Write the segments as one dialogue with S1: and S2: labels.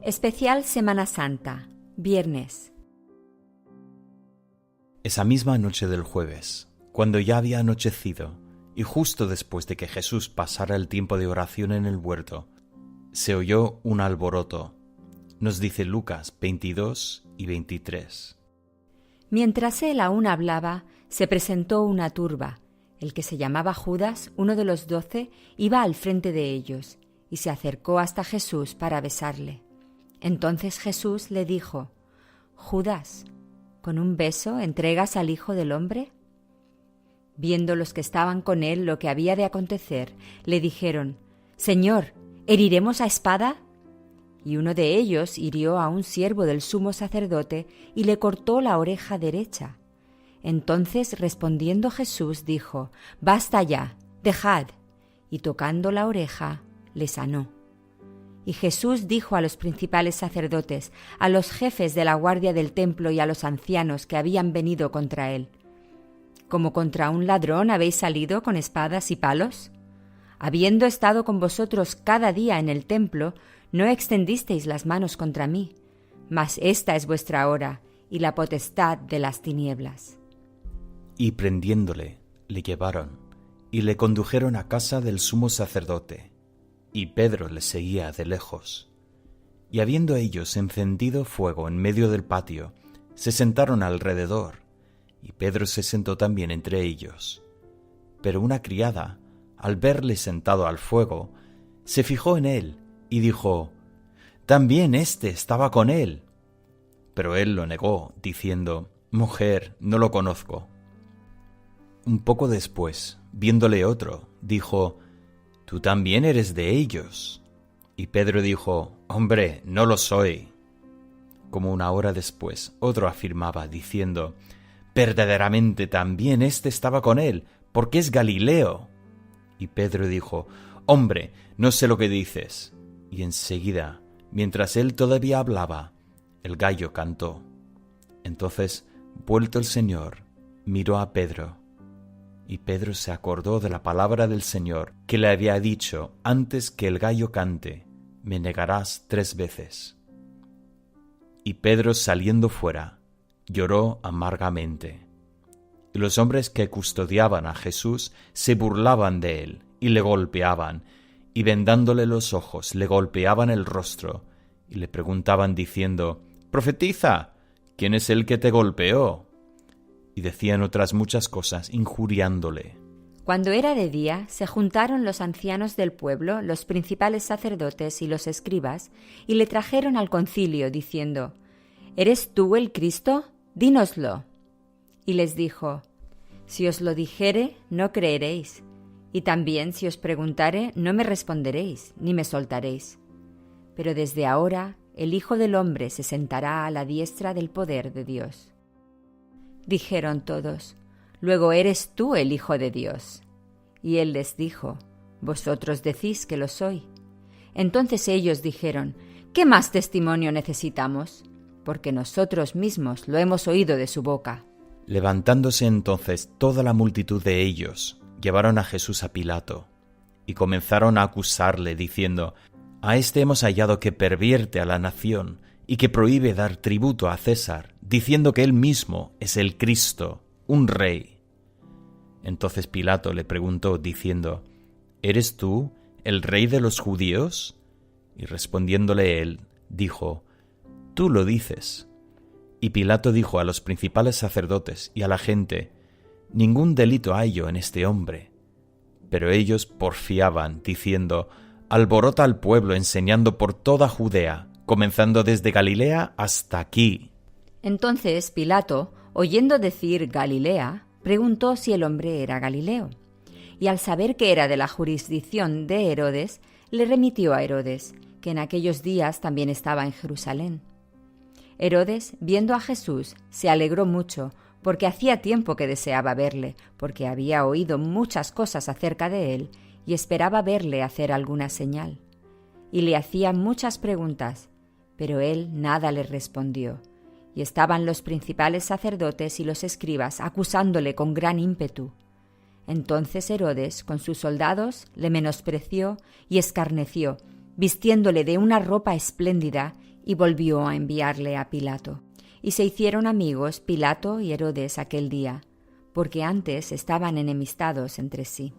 S1: Especial Semana Santa, viernes.
S2: Esa misma noche del jueves, cuando ya había anochecido, y justo después de que Jesús pasara el tiempo de oración en el huerto, se oyó un alboroto. Nos dice Lucas 22 y 23.
S1: Mientras él aún hablaba, se presentó una turba. El que se llamaba Judas, uno de los 12, iba al frente de ellos, y se acercó hasta Jesús para besarle. Entonces Jesús le dijo: Judas, ¿con un beso entregas al Hijo del Hombre? Viendo los que estaban con él lo que había de acontecer, le dijeron: Señor, ¿heriremos a espada? Y uno de ellos hirió a un siervo del sumo sacerdote y le cortó la oreja derecha. Entonces, respondiendo Jesús, dijo: Basta ya, dejad. Y tocando la oreja, le sanó. Y Jesús dijo a los principales sacerdotes, a los jefes de la guardia del templo y a los ancianos que habían venido contra él: ¿Como contra un ladrón habéis salido con espadas y palos? Habiendo estado con vosotros cada día en el templo, no extendisteis las manos contra mí, mas esta es vuestra hora y la potestad de las tinieblas.
S2: Y prendiéndole, le llevaron, y le condujeron a casa del sumo sacerdote, y Pedro le seguía de lejos. Y habiendo ellos encendido fuego en medio del patio, se sentaron alrededor, y Pedro se sentó también entre ellos. Pero una criada, al verle sentado al fuego, se fijó en él, y dijo: «También éste estaba con él». Pero él lo negó, diciendo: «Mujer, no lo conozco». Un poco después, viéndole otro, dijo: «Tú también eres de ellos». Y Pedro dijo: «Hombre, no lo soy». Como una hora después, otro afirmaba, diciendo: «Verdaderamente también éste estaba con él, porque es Galileo». Y Pedro dijo: «Hombre, no sé lo que dices». Y enseguida, mientras él todavía hablaba, el gallo cantó. Entonces, vuelto el Señor, miró a Pedro. Y Pedro se acordó de la palabra del Señor, que le había dicho: «Antes que el gallo cante, me negarás 3 veces». Y Pedro, saliendo fuera, lloró amargamente. Y los hombres que custodiaban a Jesús se burlaban de él, y le golpeaban, y vendándole los ojos, le golpeaban el rostro, y le preguntaban diciendo: «Profetiza, ¿quién es el que te golpeó?». Y decían otras muchas cosas, injuriándole.
S1: Cuando era de día, se juntaron los ancianos del pueblo, los principales sacerdotes y los escribas, y le trajeron al concilio, diciendo: ¿Eres tú el Cristo? Dínoslo. Y les dijo: Si os lo dijere, no creeréis, y también si os preguntare, no me responderéis, ni me soltaréis. Pero desde ahora el Hijo del Hombre se sentará a la diestra del poder de Dios. Dijeron todos: Luego eres tú el Hijo de Dios. Y él les dijo: Vosotros decís que lo soy. Entonces ellos dijeron: ¿Qué más testimonio necesitamos? Porque nosotros mismos lo hemos oído de su boca.
S2: Levantándose entonces toda la multitud de ellos, llevaron a Jesús a Pilato, y comenzaron a acusarle, diciendo: A este hemos hallado que pervierte a la nación, y que prohíbe dar tributo a César, diciendo que él mismo es el Cristo, un rey. Entonces Pilato le preguntó, diciendo: ¿Eres tú el rey de los judíos? Y respondiéndole él, dijo: Tú lo dices. Y Pilato dijo a los principales sacerdotes y a la gente: Ningún delito hallo en este hombre. Pero ellos porfiaban, diciendo: Alborota al pueblo, enseñando por toda Judea, comenzando desde Galilea hasta aquí.
S1: Entonces Pilato, oyendo decir Galilea, preguntó si el hombre era Galileo. Y al saber que era de la jurisdicción de Herodes, le remitió a Herodes, que en aquellos días también estaba en Jerusalén. Herodes, viendo a Jesús, se alegró mucho, porque hacía tiempo que deseaba verle, porque había oído muchas cosas acerca de él, y esperaba verle hacer alguna señal. Y le hacía muchas preguntas, pero él nada le respondió. Y estaban los principales sacerdotes y los escribas acusándole con gran ímpetu. Entonces Herodes, con sus soldados, le menospreció y escarneció, vistiéndole de una ropa espléndida y volvió a enviarle a Pilato. Y se hicieron amigos Pilato y Herodes aquel día, porque antes estaban enemistados entre sí.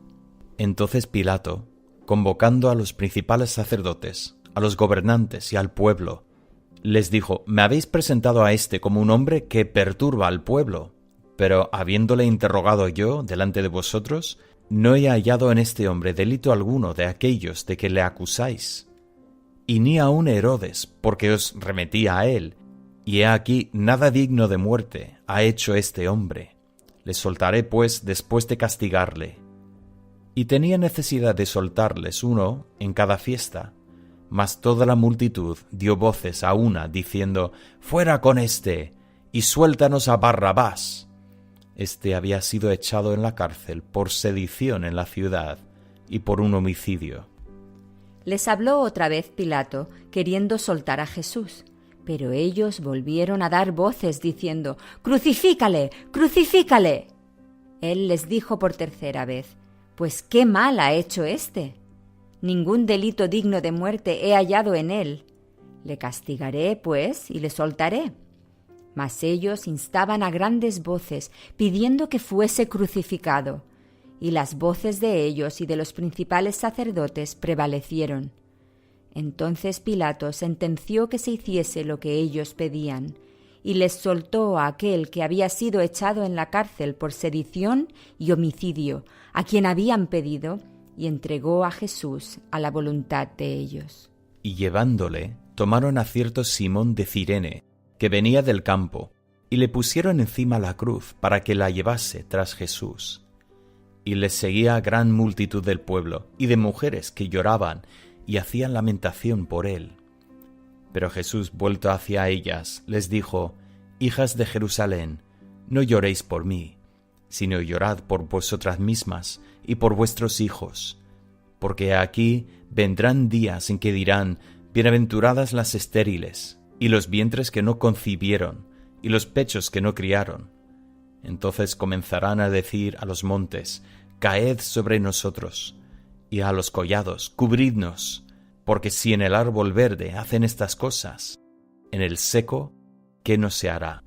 S2: Entonces Pilato, convocando a los principales sacerdotes, a los gobernantes y al pueblo, les dijo: «Me habéis presentado a éste como un hombre que perturba al pueblo, pero habiéndole interrogado yo delante de vosotros, no he hallado en este hombre delito alguno de aquellos de que le acusáis. Y ni aun Herodes, porque os remetía a él, y he aquí nada digno de muerte ha hecho este hombre. Le soltaré pues después de castigarle». Y tenía necesidad de soltarles uno en cada fiesta. Mas toda la multitud dio voces a una, diciendo: «¡Fuera con éste! ¡Y suéltanos a Barrabás!». Este había sido echado en la cárcel por sedición en la ciudad y por un homicidio.
S1: Les habló otra vez Pilato, queriendo soltar a Jesús. Pero ellos volvieron a dar voces, diciendo: «¡Crucifícale! ¡Crucifícale!». Él les dijo por tercera vez: «Pues qué mal ha hecho éste. Ningún delito digno de muerte he hallado en él. Le castigaré, pues, y le soltaré». Mas ellos instaban a grandes voces, pidiendo que fuese crucificado. Y las voces de ellos y de los principales sacerdotes prevalecieron. Entonces Pilato sentenció que se hiciese lo que ellos pedían, y les soltó a aquel que había sido echado en la cárcel por sedición y homicidio, a quien habían pedido, y entregó a Jesús a la voluntad de ellos.
S2: Y llevándole, tomaron a cierto Simón de Cirene, que venía del campo, y le pusieron encima la cruz para que la llevase tras Jesús. Y les seguía gran multitud del pueblo y de mujeres que lloraban y hacían lamentación por él. Pero Jesús, vuelto hacia ellas, les dijo: «Hijas de Jerusalén, no lloréis por mí, sino llorad por vosotras mismas y por vuestros hijos, porque aquí vendrán días en que dirán: bienaventuradas las estériles, y los vientres que no concibieron, y los pechos que no criaron. Entonces comenzarán a decir a los montes: caed sobre nosotros, y a los collados: cubridnos, porque si en el árbol verde hacen estas cosas, en el seco, ¿qué no se hará?».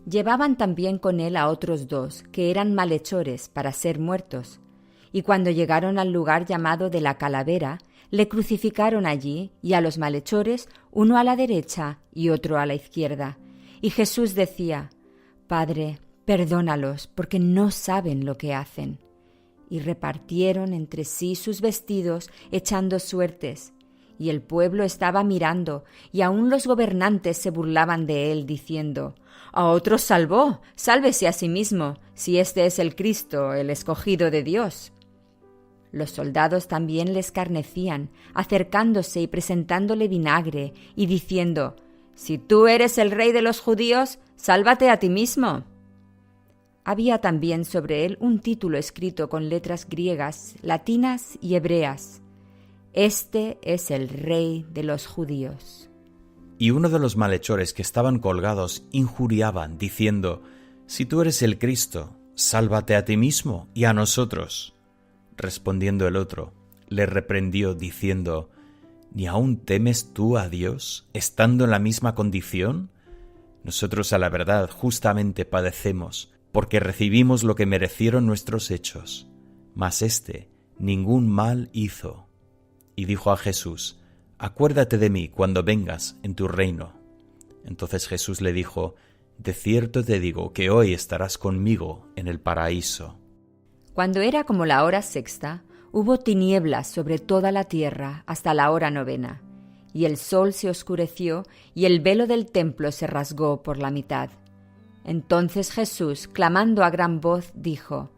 S1: Llevaban también con él a otros dos, que eran malhechores para ser muertos, y cuando llegaron al lugar llamado de la Calavera, le crucificaron allí, y a los malhechores, uno a la derecha y otro a la izquierda. Y Jesús decía: «Padre, perdónalos, porque no saben lo que hacen». Y repartieron entre sí sus vestidos, echando suertes. Y el pueblo estaba mirando, y aun los gobernantes se burlaban de él, diciendo: «A otros salvó, sálvese a sí mismo, si este es el Cristo, el escogido de Dios». Los soldados también le escarnecían, acercándose y presentándole vinagre, y diciendo: «Si tú eres el rey de los judíos, sálvate a ti mismo». Había también sobre él un título escrito con letras griegas, latinas y hebreas: «Este es el rey de los judíos».
S2: Y uno de los malhechores que estaban colgados injuriaban, diciendo: «Si tú eres el Cristo, sálvate a ti mismo y a nosotros». Respondiendo el otro, le reprendió, diciendo: ¿Ni aún temes tú a Dios, estando en la misma condición? Nosotros a la verdad justamente padecemos, porque recibimos lo que merecieron nuestros hechos, mas éste ningún mal hizo. Y dijo a Jesús: «Acuérdate de mí cuando vengas en tu reino». Entonces Jesús le dijo: «De cierto te digo que hoy estarás conmigo en el paraíso».
S1: Cuando era como la hora sexta, hubo tinieblas sobre toda la tierra hasta la hora novena, y el sol se oscureció, y el velo del templo se rasgó por la mitad. Entonces Jesús, clamando a gran voz, dijo: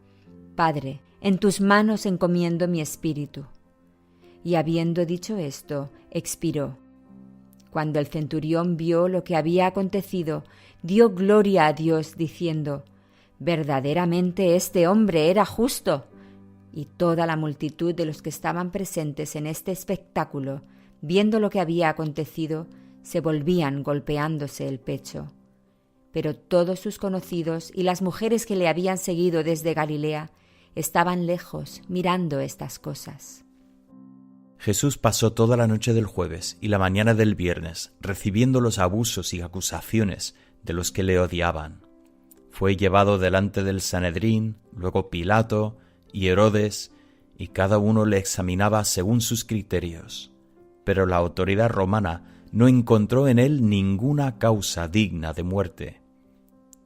S1: «Padre, en tus manos encomiendo mi espíritu». Y habiendo dicho esto, expiró. Cuando el centurión vio lo que había acontecido, dio gloria a Dios, diciendo: «Verdaderamente este hombre era justo». Y toda la multitud de los que estaban presentes en este espectáculo, viendo lo que había acontecido, se volvían golpeándose el pecho. Pero todos sus conocidos y las mujeres que le habían seguido desde Galilea estaban lejos mirando estas cosas.
S2: Jesús pasó toda la noche del jueves y la mañana del viernes recibiendo los abusos y acusaciones de los que le odiaban. Fue llevado delante del Sanedrín, luego Pilato y Herodes, y cada uno le examinaba según sus criterios. Pero la autoridad romana no encontró en él ninguna causa digna de muerte.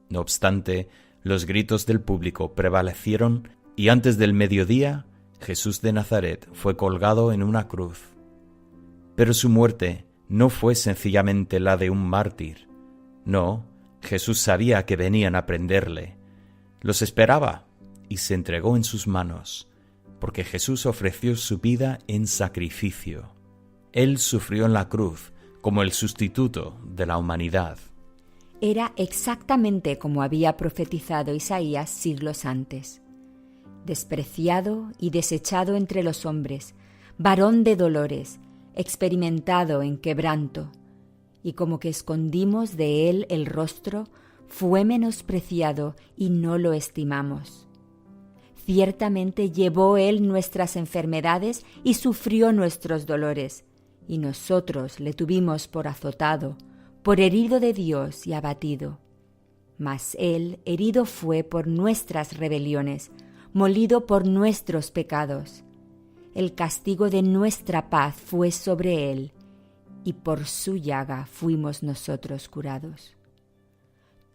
S2: No obstante, los gritos del público prevalecieron y antes del mediodía Jesús de Nazaret fue colgado en una cruz. Pero su muerte no fue sencillamente la de un mártir. No, Jesús sabía que venían a prenderle. Los esperaba y se entregó en sus manos, porque Jesús ofreció su vida en sacrificio. Él sufrió en la cruz como el sustituto de la humanidad.
S1: Era exactamente como había profetizado Isaías siglos antes. Despreciado y desechado entre los hombres, varón de dolores, experimentado en quebranto, y como que escondimos de él el rostro, fue menospreciado y no lo estimamos. Ciertamente llevó él nuestras enfermedades y sufrió nuestros dolores, y nosotros le tuvimos por azotado, por herido de Dios y abatido. Mas él herido fue por nuestras rebeliones, molido por nuestros pecados. El castigo de nuestra paz fue sobre él, y por su llaga fuimos nosotros curados.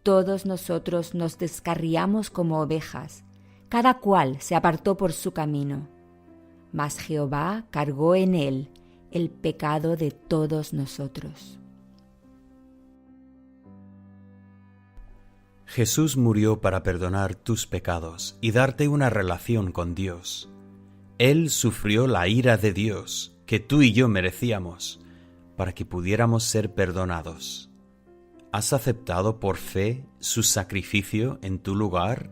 S1: Todos nosotros nos descarriamos como ovejas, cada cual se apartó por su camino, mas Jehová cargó en él el pecado de todos nosotros.
S2: Jesús murió para perdonar tus pecados y darte una relación con Dios. Él sufrió la ira de Dios que tú y yo merecíamos, para que pudiéramos ser perdonados. ¿Has aceptado por fe su sacrificio en tu lugar?